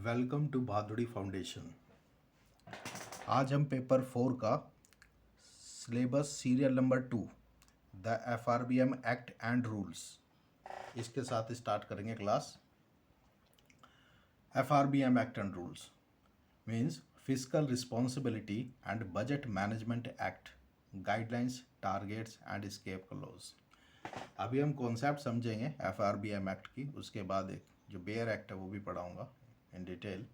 Welcome to Bhaduri foundation. आज हम paper 4 का syllabus serial number 2 the FRBM act and rules इसके साथ स्टार्ट करेंगे class. FRBM act and rules means physical responsibility and budget management act, guidelines, targets and escape clause. अभी हम concept समझेंगे FRBM act की, उसके बाद एक जो बेयर एक्ट है वो भी पढ़ाऊँगा in detail.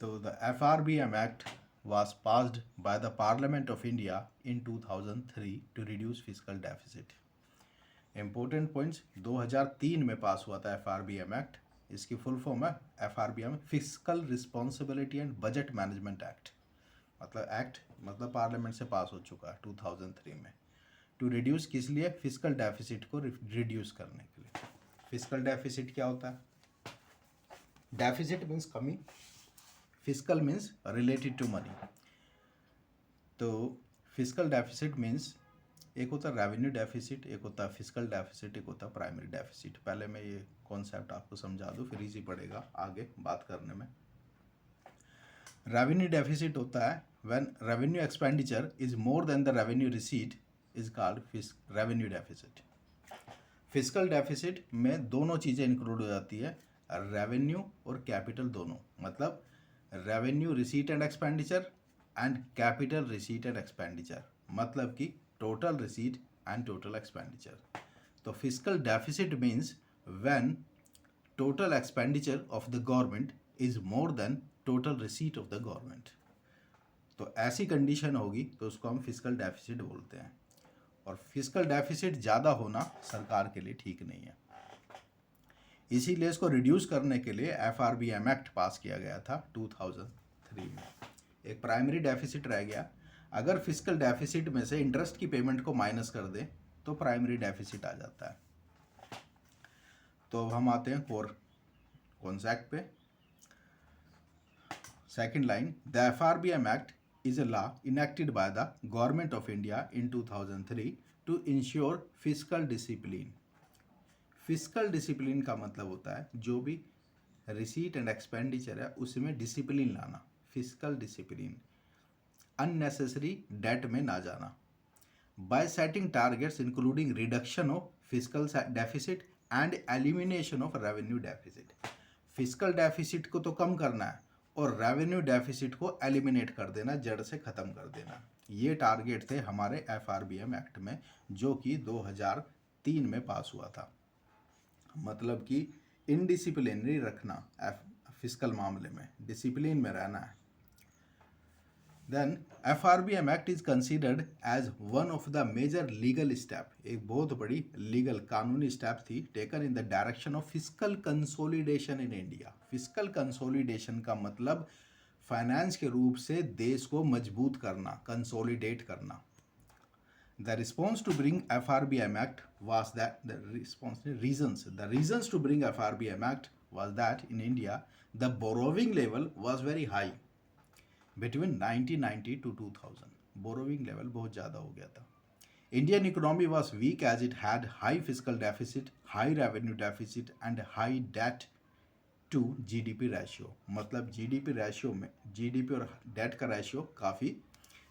So the FRBM Act was passed by the Parliament of India in 2003 to reduce fiscal deficit. Important points, 2003 में पास हुआ था FRBM Act। इसकी फुल फॉर्म है FRBM physical responsibility and budget management act. मतलब act मतलब parliament से पास हो चुका है 2003 में। टू रिड्यूस किस लिए? फिजिकल डेफिसिट को रिड्यूस करने के लिए। फिजिकल डेफिसिट क्या होता है? डेफिसिट मीन्स कमी, physical means related to money. तो फिजिकल डेफिसिट मीन्स एक होता है रेवेन्यू डेफिसिट, एक होता है फिजिकल डेफिसिट, एक होता है प्राइमरी डेफिसिट। पहले मैं ये कॉन्सेप्ट आपको समझा दूँ, फिर इजी पड़ेगा आगे बात करने में। रेवेन्यू डेफिसिट होता है when revenue expenditure is more then the revenue receipt is called revenue deficit. Physical deficit में दोनों चीज़ें इंक्लूड हो जाती है, रेवेन्यू और कैपिटल दोनों। मतलब revenue receipt and expenditure and capital receipt and expenditure, मतलब कि total receipt and total expenditure. तो physical deficit means when total expenditure of the government is more than total receipt of the government. तो ऐसी condition होगी तो उसको हम physical deficit बोलते हैं। और फिजिकल डेफिसिट ज़्यादा होना सरकार के लिए ठीक नहीं है, इसीलिए इसको रिड्यूस करने के लिए FRBM एक्ट पास किया गया था 2003 में। एक प्राइमरी डेफिसिट रह गया। अगर फिजिकल डेफिसिट में से इंटरेस्ट की पेमेंट को माइनस कर दें तो प्राइमरी डेफिसिट आ जाता है। तो अब हम आते हैं कोर कॉन्सेप्ट पे। Second line, the FRBM act is a law enacted by the Government of India in 2003 to ensure fiscal discipline. Physical discipline का मतलब होता है जो भी रिसीट एंड एक्सपेंडिचर है उसमें डिसिप्लिन लाना, फिजिकल डिसिप्लिन, अननेसेसरी डेट में ना जाना। Bye setting targets including reduction of physical deficit and elimination of revenue deficit. Physical deficit को तो कम करना है और रेवेन्यू डेफिसिट को एलिमिनेट कर देना, जड़ से ख़त्म कर देना। ये टारगेट थे हमारे FRBM एक्ट में, जो कि 2003 में पास हुआ था। मतलब कि इनडिसिप्लिनरी रखना, फिजिकल मामले में डिसिप्लिन में रहना है। Then FRBM act is considered as one of the major legal step, एक बहुत बड़ी लीगल कानूनी स्टेप थी taken in the direction of physical consolidation in India. Physical consolidation का मतलब फाइनेंस के रूप से देश को मजबूत करना, कंसोलिडेट करना। The response to bring FRBM Act was that the reasons to bring FRBM Act was that in India the borrowing level was very high between 1990 to 2000. Borrowing level बहुत ज़्यादा हो गया था। Indian economy was weak as it had high fiscal deficit, high revenue deficit and high debt to GDP ratio। मतलब GDP ratio में GDP और debt का ratio काफ़ी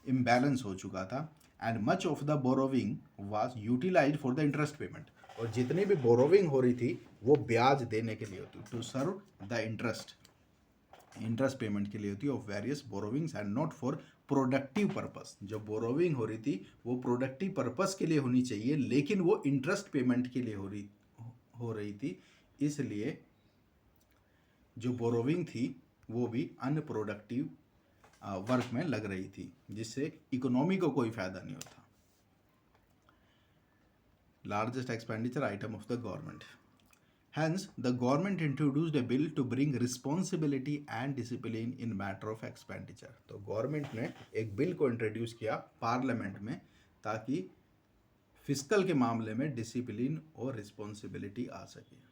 imbalance हो चुका था। And much of the borrowing was utilized for the interest payment, और जितनी भी बोरोविंग हो रही थी वो ब्याज देने के लिए होती, to serve the interest payment के लिए होती of various borrowings and not for productive purpose. जो बोरोविंग हो रही थी वो प्रोडक्टिव पर्पस के लिए होनी चाहिए, लेकिन वो इंटरेस्ट पेमेंट के लिए हो रही थी, इसलिए जो बोरोविंग थी वो भी अनप्रोडक्टिव वर्क में लग रही थी, जिससे इकोनॉमी को कोई फायदा नहीं होता। Largest expenditure item of the government, hence the government introduced a bill to bring responsibility and discipline in matter of expenditure. तो गवर्नमेंट ने एक बिल को इंट्रोड्यूस किया पार्लियामेंट में ताकि फिजिकल के मामले में डिसिप्लिन और रिस्पॉन्सिबिलिटी आ सके।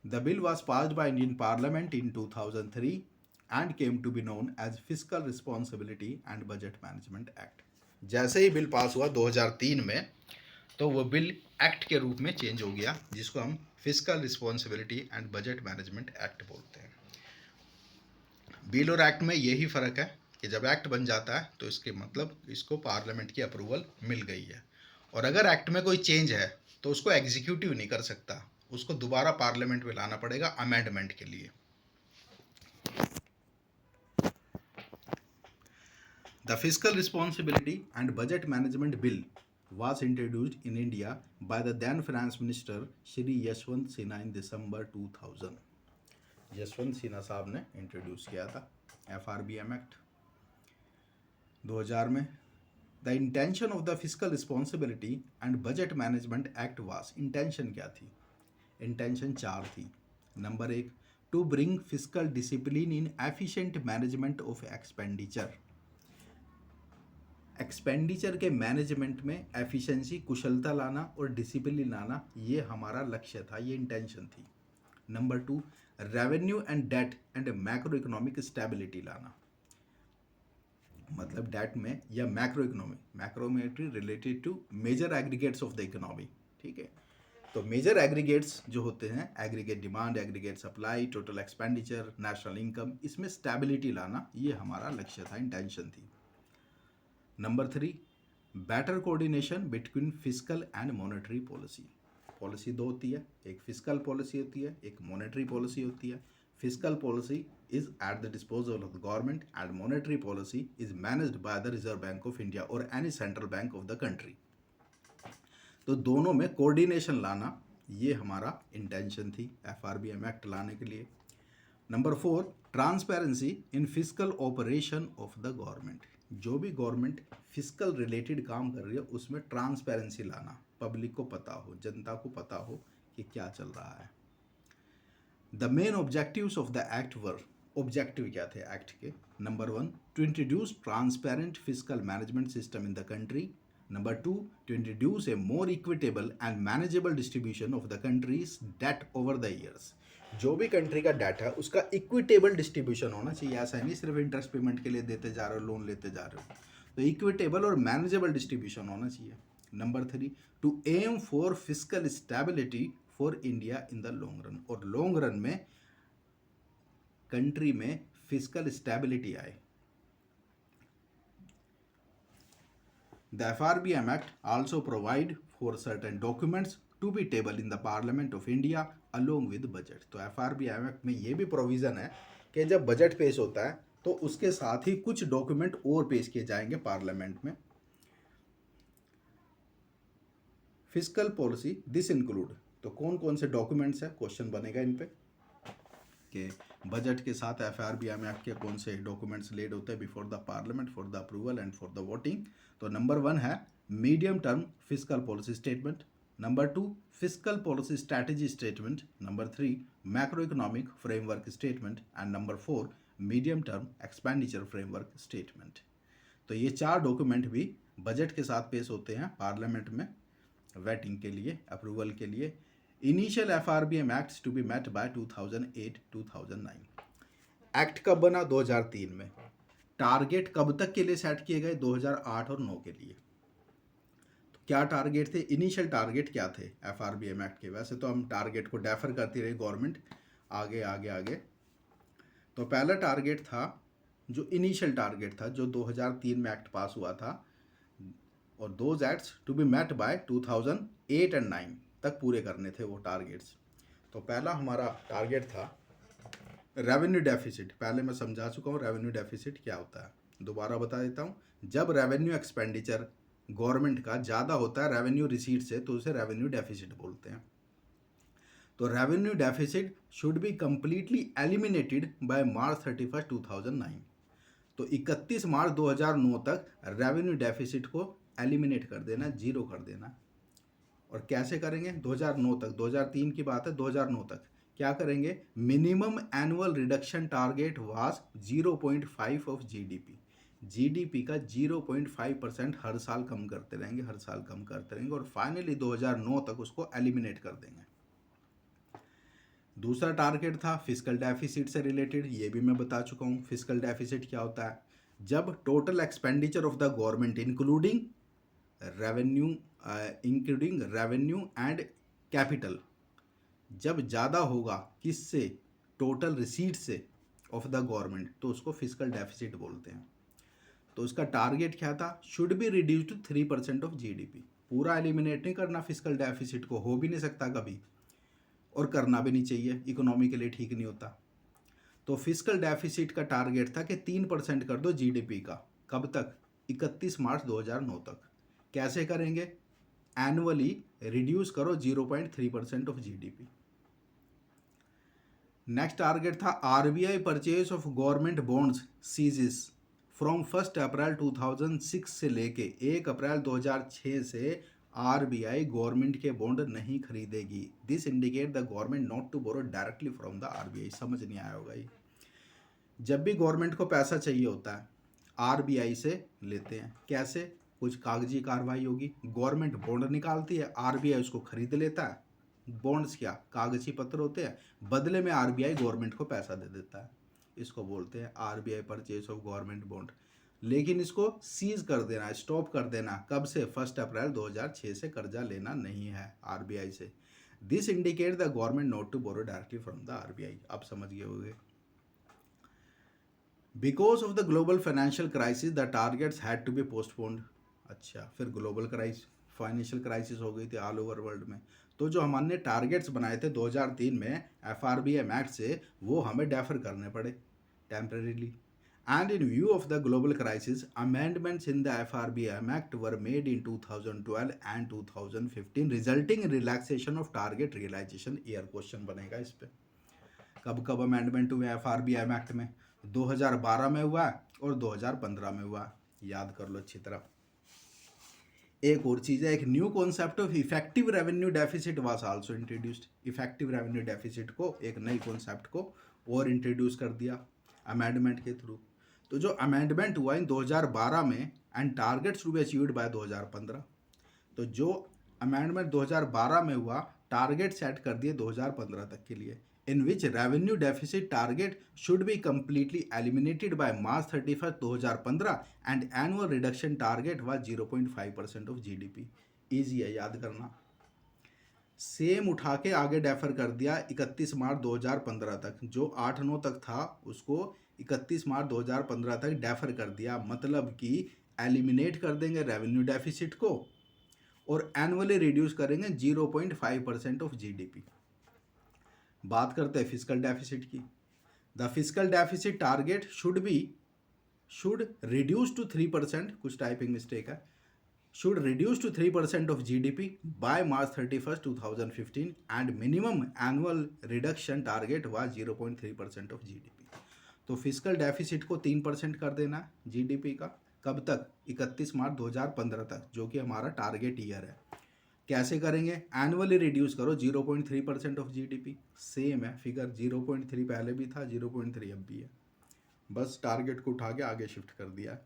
The bill was passed by Indian parliament in 2003 and came to be known as Fiscal Responsibility and Budget Management Act। जैसे ही बिल पास हुआ 2003 में, तो वो बिल एक्ट के रूप में चेंज हो गया, जिसको हम fiscal responsibility and budget management act बोलते हैं। बिल और एक्ट में यही फ़र्क है कि जब एक्ट बन जाता है तो इसके मतलब इसको पार्लियामेंट की अप्रूवल मिल गई है, और अगर एक्ट में कोई चेंज है तो उसको एग्जीक्यूटिव नहीं कर सकता, उसको दोबारा पार्लियामेंट में लाना पड़ेगा अमेंडमेंट के लिए। The fiscal responsibility and budget management bill was introduced in India by the then finance minister Shri Yashwant Sinha in December 2000। Yashwant Sinha साहब ने इंट्रोड्यूस किया था FRBM एक्ट 2000 में। The intention of the fiscal responsibility and budget management act was, intention क्या थी? Intention 4 थी। Number 1, to bring fiscal discipline in efficient management of expenditure. Expenditure के management में एफिशिएंसी, कुशलता लाना और डिसिप्लिन लाना, ये हमारा लक्ष्य था, ये इंटेंशन थी। Number 2, revenue and debt and macro economic stability लाना, मतलब डेट में या macro economic, macrometry related to major aggregates of the economy, ठीक है। तो मेजर एग्रीगेट्स जो होते हैं, aggregate demand, aggregate supply, total expenditure, national income, इसमें स्टेबिलिटी लाना, ये हमारा लक्ष्य था, इंटेंशन थी। Number 3, better coordination between fiscal and monetary policy. Policy 2 होती है, एक फिस्कल पॉलिसी होती है, एक मॉनेटरी पॉलिसी होती है। Fiscal policy is at the disposal of the government and monetary policy is managed by the reserve bank of India और any central bank of the country. तो दोनों में कोऑर्डिनेशन लाना, ये हमारा इंटेंशन थी FRBM एक्ट लाने के लिए। Number 4, transparency in fiscal operation of the government. जो भी गवर्नमेंट फिस्कल रिलेटेड काम कर रही है उसमें ट्रांसपेरेंसी लाना, पब्लिक को पता हो, जनता को पता हो कि क्या चल रहा है। The main objectives of the act were, objective क्या थे एक्ट के? Number 1, to introduce transparent fiscal management system in the country. Number 2, to introduce a more equitable and manageable distribution of the country's debt over the years. जो भी country का date है उसका equitable distribution होना चाहिए, ऐसा नहीं सिर्फ इंटरेस्ट पेमेंट के लिए देते जा रहे हो, लोन लेते जा रहे हो, तो इक्विटेबल और मैनेजेबल डिस्ट्रीब्यूशन होना चाहिए। Number 3, to aim for fiscal stability for India in the long run, और लॉन्ग रन में कंट्री में फिस्कल स्टेबिलिटी आए। The FRBM Act also provide for certain documents to be tabled in the Parliament of India along with budget। तो FRBM Act में ये भी provision है कि जब बजट पेश होता है तो उसके साथ ही कुछ डॉक्यूमेंट और पेश किए जाएंगे पार्लियामेंट में। फिस्कल पॉलिसी दिस इंक्लूड, तो कौन कौन से डॉक्यूमेंट्स हैं, क्वेश्चन बनेगा इन पे कि बजट के साथ FRBM एक्ट के कौन से डॉक्यूमेंट्स लेड होते हैं before the parliament for the approval and for the voting. तो नंबर 1 है medium term fiscal policy statement. Number 2, fiscal policy strategy statement. Number 3, macro economic framework statement and number 4, medium term expenditure framework statement. तो ये 4 document भी budget के साथ पेश होते हैं पार्लियामेंट में वेटिंग के लिए, अप्रूवल के लिए। Initial FRBM acts to be met by 2008-2009। Act कब बना? 2003 में। टारगेट कब तक के लिए सेट किए गए? 2008 और 9 के लिए। तो क्या टारगेट थे? इनिशियल टारगेट क्या थे FRBM एक्ट के? वैसे तो हम टारगेट को डेफर करती रही गवर्नमेंट आगे आगे आगे। तो पहला टारगेट था, जो इनिशियल टारगेट था, जो 2003 में एक्ट पास हुआ था, और those acts to be met by 2008 and 9 तक पूरे करने थे वो टारगेट्स। तो पहला हमारा टारगेट था रेवेन्यू डेफिसिट। पहले मैं समझा चुका हूँ रेवेन्यू डेफिसिट क्या होता है, दोबारा बता देता हूँ। जब रेवेन्यू एक्सपेंडिचर गवर्नमेंट का ज़्यादा होता है रेवेन्यू रिसीट से, तो उसे रेवेन्यू डेफिसिट बोलते हैं। तो revenue deficit should be completely eliminated bye March 31, 2009। तो 31 मार्च 2009 तक रेवेन्यू डेफिसिट को एलिमिनेट कर देना, जीरो कर देना। और कैसे करेंगे? 2009 तक, 2003 की बात है, 2009 तक क्या करेंगे? Minimum annual reduction target was 0.5 of GDP. GDP का 0.5% हर साल कम करते रहेंगे, हर साल कम करते रहेंगे, और फाइनली 2009 तक उसको एलिमिनेट कर देंगे। दूसरा टारगेट था फिस्कल डेफिसिट से रिलेटेड, ये भी मैं बता चुका हूँ। फिस्कल डेफिसिट क्या होता है? जब total expenditure of the government including revenue including revenue and capital, जब ज़्यादा होगा किससे, टोटल रिसीट से ऑफ द गवर्नमेंट, तो उसको फिजिकल डेफिसिट बोलते हैं। तो उसका टारगेट क्या था, should be reduce to 3% of GDP. पूरा एलिमिनेट नहीं करना फिजिकल डेफिसिट को, हो भी नहीं सकता कभी, और करना भी नहीं चाहिए, इकोनॉमी के लिए ठीक नहीं होता। तो फिजिकल डेफिसिट का टारगेट था कि 3% कर दो जीडीपी का। कब तक, 31 मार्च 2009 तक। कैसे करेंगे, एनुअली रिड्यूस करो 0.3% ऑफ जीडीपी। नेक्स्ट टारगेट था RBI purchase of government bonds ceases from 1 April 2006 से लेके 1 अप्रैल 2006 से आरबीआई गवर्नमेंट के बॉन्ड नहीं खरीदेगी। This indicate the government not to borrow directly from the RBI. समझ नहीं आया होगा ये। जब भी गवर्नमेंट को पैसा चाहिए होता है आरबीआई से लेते हैं। कैसे, कुछ कागजी कार्रवाई होगी, गवर्नमेंट बॉन्ड निकालती है, आरबीआई उसको खरीद लेता है। बॉन्ड्स क्या, कागजी पत्र होते हैं, बदले में आरबीआई गवर्नमेंट को पैसा दे देता है। इसको बोलते हैं RBI purchase of government bond. लेकिन इसको सीज कर देना, स्टॉप कर देना, कब से, 1 अप्रैल 2006 से कर्जा लेना नहीं है आरबीआई से। This indicate the government not to borrow directly from the RBI. आप समझ गए होंगे। Because of the global financial crisis the targets had to be postponed. अच्छा, फिर ग्लोबल क्राइसिस, फाइनेंशियल क्राइसिस हो गई थी ऑल ओवर वर्ल्ड में, तो जो हमने टारगेट्स बनाए थे 2003 में एफआरबीएम एक्ट से, वो हमें डेफर करने पड़े temporarily. And in view of the global crisis amendments in the FRBM act were made in 2012 and 2015 resulting in relaxation of target realization year. Question बनेगा इस पे। कब कब अमेंडमेंट हुए एफआरबीएम एक्ट में, 2012 में हुआ और 2015 में हुआ। याद कर लो अच्छी तरह। एक और चीज़ है, एक new concept of effective revenue deficit was also introduced. Effective revenue deficit को, एक नई कॉन्सेप्ट को और इंट्रोड्यूस कर दिया अमेंडमेंट के थ्रू। तो जो अमेंडमेंट हुआ इन 2012 में and targets to be achieved by 2015। तो जो अमेंडमेंट 2012 में हुआ, टारगेट सेट कर दिए 2015 तक के लिए, in which revenue deficit target should be completely eliminated by March 31st 2015 and annual reduction target was 0.5% of GDP। Easy है याद करना। सेम उठा के आगे डेफर कर दिया 31 मार्च 2015 तक, जो 8-9 तक था उसको 31 मार्च 2015 तक डेफर कर दिया। मतलब कि एलिमिनेट कर देंगे रेवेन्यू डेफिसिट को और एनुअली रिड्यूस करेंगे 0.5% ऑफ जीडीपी। बात करते हैं फिजिकल डेफिसिट की। The physical deficit target should reduce to 3%, कुछ टाइपिंग मिस्टेक है, should reduce to 3% of GDP by March 31st 2015 and minimum annual reduction target हुआ 0.3% ऑफ जीडीपी। तो फिजिकल डेफिसिट को 3% कर देना जीडीपी का। कब तक, 31 मार्च 2015 तक, जो कि हमारा टारगेट ईयर है। कैसे करेंगे, एनुअली रिड्यूस करो 0.3% ऑफ जीडीपी। सेम है फिगर, 0.3 पहले भी था, 0.3 अब भी है, बस टारगेट को उठा के आगे शिफ्ट कर दिया।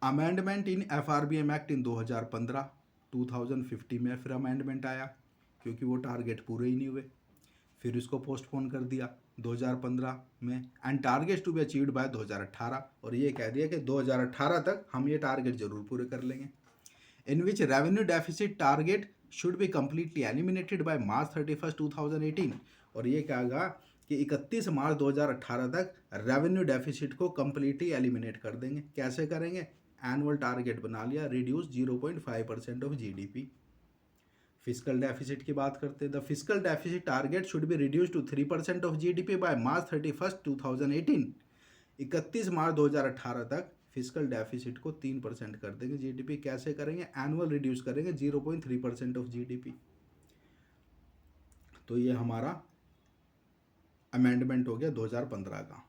Amendment in FRBM act in 2015, 2050 में फिर अमेंडमेंट आया क्योंकि वो टारगेट पूरे ही नहीं हुए, फिर इसको पोस्टपोन कर दिया 2015 में and target to be achieved by 2018। और ये कह दिया कि 2018 तक हम ये टारगेट जरूर पूरे कर लेंगे। in which revenue deficit target should be completely eliminated by March 31st 2018। और ये कहेगा कि 31 मार्च 2018 तक रेवेन्यू डेफिसिट को कंप्लीटली एलिमिनेट कर देंगे। कैसे करेंगे, एनुअल टारगेट बना लिया, reduce 0.5% of GDP. Physical deficit की बात करते हैं। The physical deficit target should be reduce to 3% of GDP by March 31st 2018। 31 March 2018 तक फिजिकल डेफिसिट को 3% कर देंगे जीडीपी। कैसे करेंगे, एनुअल रिड्यूस करेंगे 0.3% ऑफ जीडीपी। तो ये हमारा अमेंडमेंट हो गया 2015 का।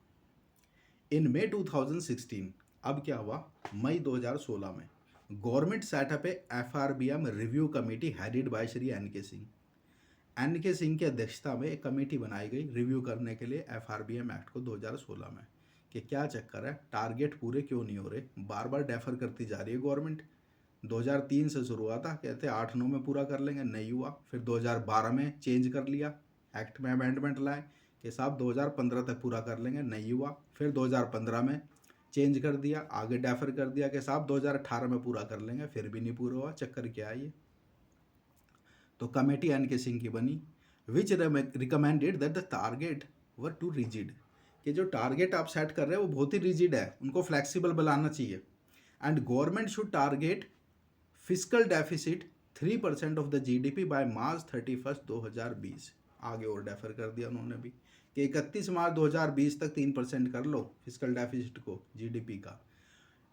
इन मई 2016, अब क्या हुआ, मई 2016 में government setup A FRBM review committee headed by Shri NK. Singh. NK. Singh की अध्यक्षता में एक कमेटी बनाई गई रिव्यू करने के लिए एफआरबीएम एक्ट को 2016 में, कि क्या चक्कर है, टारगेट पूरे क्यों नहीं हो रहे, बार बार डेफर करती जा रही है गवर्नमेंट। 2003 से शुरू हुआ था, कहते 8-9 में पूरा कर लेंगे, नहीं हुआ। फिर 2012 में चेंज कर लिया, एक्ट में अमेंडमेंट लाए कि साहब 2015 तक पूरा कर लेंगे, नहीं हुआ। फिर 2015 में चेंज कर दिया, आगे डेफर कर दिया कि साहब 2018 में पूरा कर लेंगे, फिर भी नहीं पूरा हुआ, चक्कर क्या है ये। तो कमेटी एन के सिंह की बनी, which recommended that the target were too rigid, कि जो टारगेट आप सेट कर रहे हैं वो बहुत ही रिजिड है, उनको फ्लेक्सिबल बनाना चाहिए। And government should target physical deficit 3% of the GDP by मार्च 31 2020। आगे और डेफर कर दिया उन्होंने भी कि 31 मार्च 2020 तक 3% कर लो फिजिकल डेफिसिट को जीडीपी का,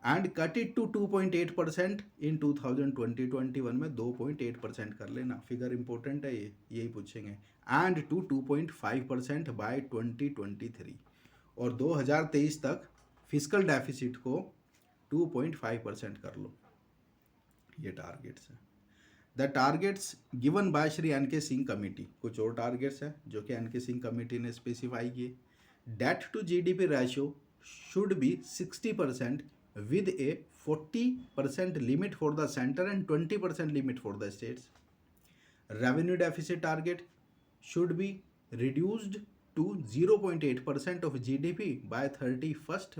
एंड कट इट टू 2.8% इन 2020-21 में 2.8% कर लेना। फिगर इंपॉर्टेंट है ये, यही पूछेंगे। एंड टू 2.5% बाय 2023, और 2023 तक फिजिकल डेफिसिट को 2.5% कर लो। ये टारगेट्स है। The targets given by Shri N K Singh committee, कुछ और टारगेट्स हैं जो कि एन के सिंह कमेटी ने स्पेसिफाई किए। Debt to GDP ratio should be 60% with a 40% limit for the center and 20% limit for the states. Revenue deficit target should be reduced to 0.8% of GDP by 31st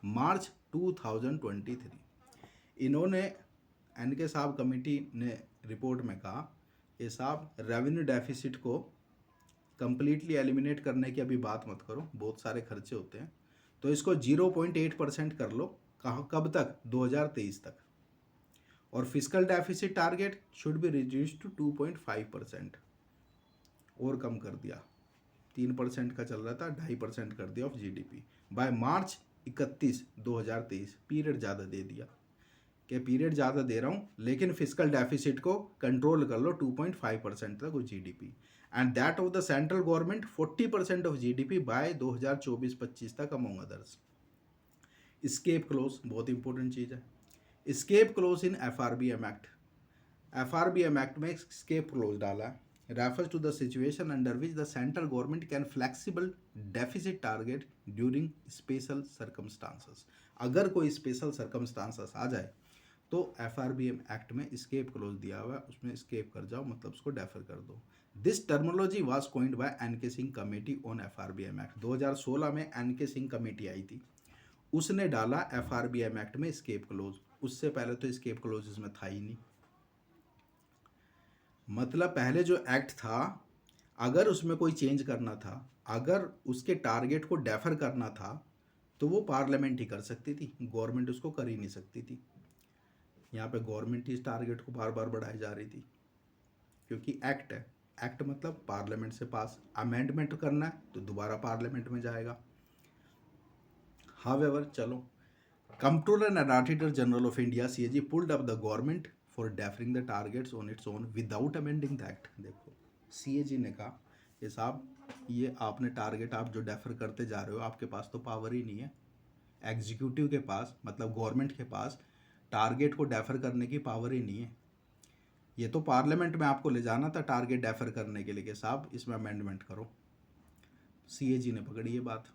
March 2023। इन्होंने N के साहब committee ने report में कहा कि साहब revenue deficit को completely eliminate करने की अभी बात मत करो, बहुत सारे खर्चे होते हैं, तो इसको 0.8% कर लो। कहाँ, कब तक? 2023 तक। और physical deficit target should be reduce to 2.5%, और कम कर दिया, 3% का चल रहा था, 2.5% कर दिया of GDP by March 31 2023। Period ज़्यादा दे दिया कि पीरियड ज़्यादा दे रहा हूँ, लेकिन फिजिकल डेफिसिट को कंट्रोल कर लो 2.5% तक GDP, and that of the central government 40% of GDP by 2024-25 तक अमोंग अदर्स। स्केप क्लोज बहुत इंपॉर्टेंट चीज़ है। Escape clause in FRBM act, FRBM act में स्केप क्लोज डाला है, refers to the situation under which the central government can flexible deficit target during special circumstances. अगर कोई special circumstances आ जाए तो एफआरबीएम एक्ट में स्केप क्लोज दिया हुआ है, उसमें स्केप कर जाओ, मतलब उसको डेफर कर दो। This terminology was coined by N K Singh committee on FRBM act. 2016 में एन के सिंह कमेटी आई थी, उसने डाला एफआरबीएम एक्ट में स्केप क्लोज। उससे पहले तो स्केप क्लोज इसमें था ही नहीं। मतलब पहले जो एक्ट था, अगर उसमें कोई चेंज करना था, अगर उसके टारगेट को डेफर करना था, तो वो पार्लियामेंट ही कर सकती थी, गवर्नमेंट उसको कर ही नहीं सकती थी। यहाँ पे गवर्नमेंट ही इस टारगेट को बार बार बढ़ाई जा रही थी, क्योंकि एक्ट है। एक्ट मतलब पार्लियामेंट से पास, अमेंडमेंट करना है तो दोबारा पार्लियामेंट में जाएगा। हावेवर, चलो, comptroller and auditor general of India CAG pulled up the government for deferring the targets on its own without amending the act. देखो, सीएजी ने कहा कि साहब ये आपने टारगेट आप जो डेफर करते जा रहे हो, आपके पास तो पावर ही नहीं है, एग्जीक्यूटिव के पास, मतलब गवर्नमेंट के पास टारगेट को डेफर करने की पावर ही नहीं है। ये तो पार्लियामेंट में आपको ले जाना था टारगेट डेफर करने के लिए कि साहब इसमें अमेंडमेंट करो। सीएजी ने पकड़ी ये बात।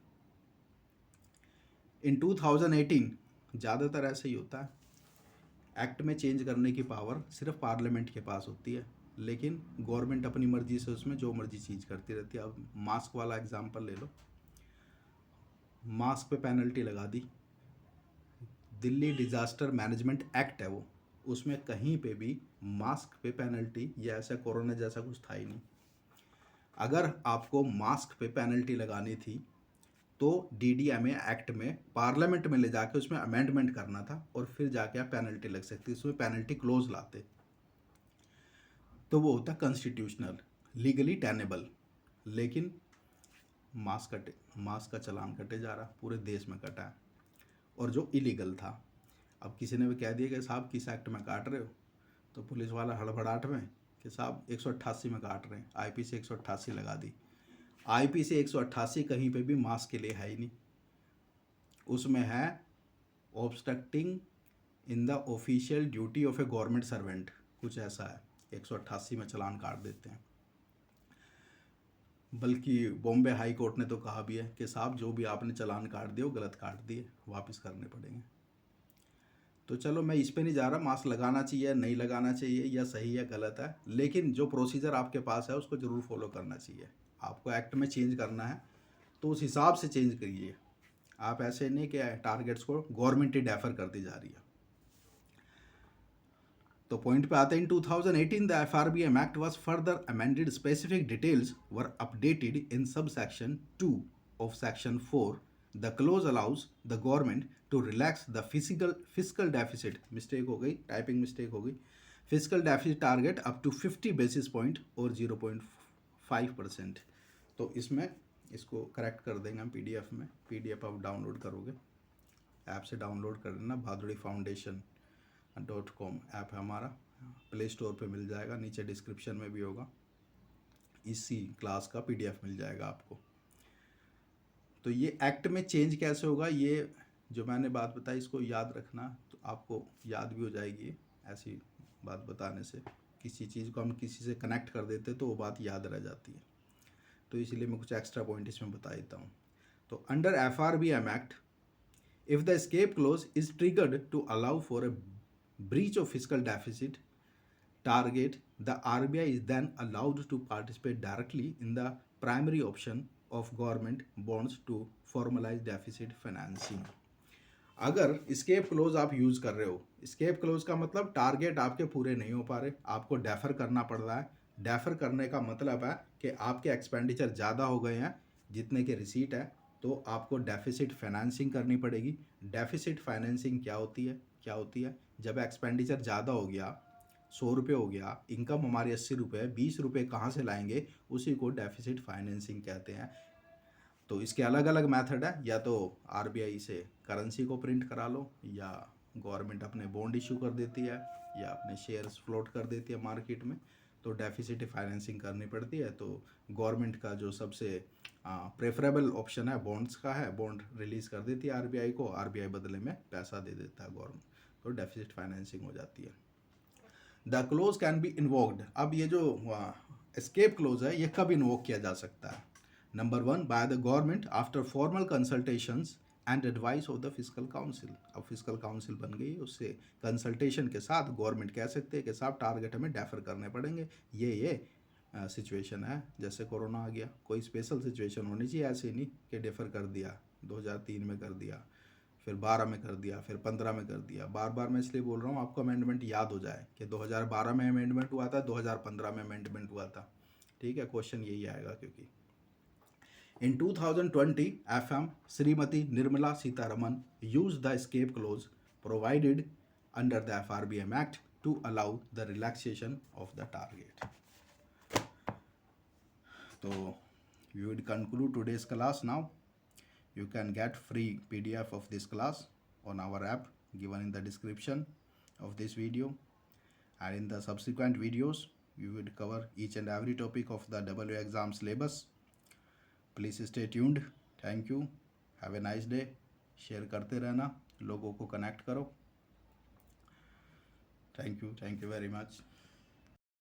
इन 2018 ज़्यादातर ऐसे ही होता है, एक्ट में चेंज करने की पावर सिर्फ पार्लियामेंट के पास होती है, लेकिन गवर्नमेंट अपनी मर्जी से उसमें जो मर्जी चीज़ करती रहती है। अब मास्क वाला एग्जांपल ले लो, मास्क पे पेनल्टी लगा दी, दिल्ली डिजास्टर मैनेजमेंट एक्ट है वो, उसमें कहीं पे भी मास्क पे पेनल्टी या ऐसा कोरोना जैसा कुछ था ही नहीं। अगर आपको मास्क पे पेनल्टी लगानी थी तो डीडीएमए एक्ट में पार्लियामेंट में ले जाके उसमें अमेंडमेंट करना था, और फिर जाके आप पेनल्टी लग सकती, उसमें पेनल्टी क्लोज लाते, तो वो होता कॉन्स्टिट्यूशनल, लीगली टेनेबल। लेकिन मास्क का चलान कटे जा रहा, पूरे देश में कटा है, और जो इलीगल था। अब किसी ने भी कह दिया कि साहब किस एक्ट में काट रहे हो, तो पुलिस वाला हड़बड़ाहट में कि साहब 188 में काट रहे हैं, आईपीसी 188 लगा दी। आईपीसी 188 कहीं पे भी मास्क के लिए है ही नहीं, उसमें है obstructing in the official duty of A government servant, कुछ ऐसा है, 188 में चलान काट देते हैं। बल्कि बॉम्बे हाई कोर्ट ने तो कहा भी है कि साहब जो भी आपने चलान काट दिए वो गलत काट दिए, वापस करने पड़ेंगे। तो चलो, मैं इस पे नहीं जा रहा मास्क लगाना चाहिए नहीं लगाना चाहिए, या सही है गलत है, लेकिन जो प्रोसीजर आपके पास है उसको ज़रूर फॉलो करना चाहिए। आपको एक्ट में चेंज करना है तो उस हिसाब से चेंज करिए। आप ऐसे नहीं कि टारगेट्स को गवर्नमेंट ही डेफर करती जा रही है। तो पॉइंट पे आते हैं। इन 2018 the FRBM Act was further amended. Specific details were updated in subsection 2 of section 4. The clause allows the government to relax the fiscal deficit, mistake हो गई, टाइपिंग मिस्टेक हो गई, physical deficit target up to 50 basis point और 0.5%। तो इसमें इसको correct कर देंगे हम PDF में। PDF आप डाउनलोड करोगे, ऐप से डाउनलोड कर लेना, bhadudifoundation.com ऐप है हमारा, प्ले स्टोर पे मिल जाएगा, नीचे डिस्क्रिप्शन में भी होगा, इसी क्लास का PDF मिल जाएगा आपको। तो ये एक्ट में चेंज कैसे होगा, ये जो मैंने बात बताई इसको याद रखना, तो आपको याद भी हो जाएगी। ऐसी बात बताने से किसी चीज़ को हम किसी से कनेक्ट कर देते तो वो बात याद रह जाती है, तो इसलिए मैं कुछ एक्स्ट्रा पॉइंट इसमें बता देता हूँ। तो under FRBM act, if the escape clause is triggered to allow for a breach of fiscal deficit target, the RBI is then allowed to participate directly in the primary option of government bonds to formalize deficit financing. अगर escape clause आप use कर रहे हो, escape clause का मतलब target आपके पूरे नहीं हो पा रहे, आपको डेफर करना पड़ रहा है। डेफर करने का मतलब है कि आपके एक्सपेंडिचर ज़्यादा हो गए हैं जितने के रिसीट है, तो आपको डेफिसिट फाइनेंसिंग करनी पड़ेगी। डेफिसिट फाइनेंसिंग क्या होती है? जब एक्सपेंडिचर ज़्यादा हो गया, 100 रुपये हो गया, इनकम हमारी 80 रुपये, 20 रुपये कहाँ से लाएंगे, उसी को डेफिसिट फाइनेंसिंग कहते हैं। तो इसके अलग अलग मेथड है, या तो RBI से करेंसी को प्रिंट करा लो, या गवर्नमेंट अपने बॉन्ड इशू कर देती है, या अपने शेयर्स फ्लोट कर देती है मार्केट में, तो डेफिसिट फाइनेंसिंग करनी पड़ती है। तो गवर्नमेंट का जो सबसे प्रेफरेबल ऑप्शन है बॉन्ड्स का है, बॉन्ड रिलीज़ कर देती है RBI को, RBI बदले में पैसा दे देता है गवर्नमेंट, तो डेफिसिट फाइनेंसिंग हो जाती है। The close can be invoked. अब ये जो एस्केप क्लोज है, ये कब इन्वोक किया जा सकता है? Number 1, by the government after formal consultations and advice of the physical council. अब फिजिकल काउंसिल बन गई, उससे कंसल्टेशन के साथ गवर्नमेंट कह सकते हैं कि साहब टारगेट हमें डेफर करने पड़ेंगे, ये सिचुएशन है, जैसे कोरोना आ गया, कोई स्पेशल सिचुएशन होनी चाहिए, ऐसे नहीं कि डेफर कर दिया, 2003 में कर दिया, फिर 12 में कर दिया, फिर 15 में कर दिया। बार बार मैं इसलिए बोल रहा हूँ आपको अमेंडमेंट याद हो जाए कि 2012 में अमेंडमेंट हुआ था, 2015 में अमेंडमेंट हुआ था, ठीक है, क्वेश्चन यही आएगा। क्योंकि in 2020 FM Srimati Nirmala Sitharaman used the escape clause provided under the FRBM Act to allow the relaxation of the target. So we would conclude today's class now. You can get free PDF of this class on our app given in the description of this video, and in the subsequent videos we would cover each and every topic of the W exam syllabus. Please stay tuned. Thank you. Have a nice day. Share करते रहना, लोगों को connect करो। Thank you very much.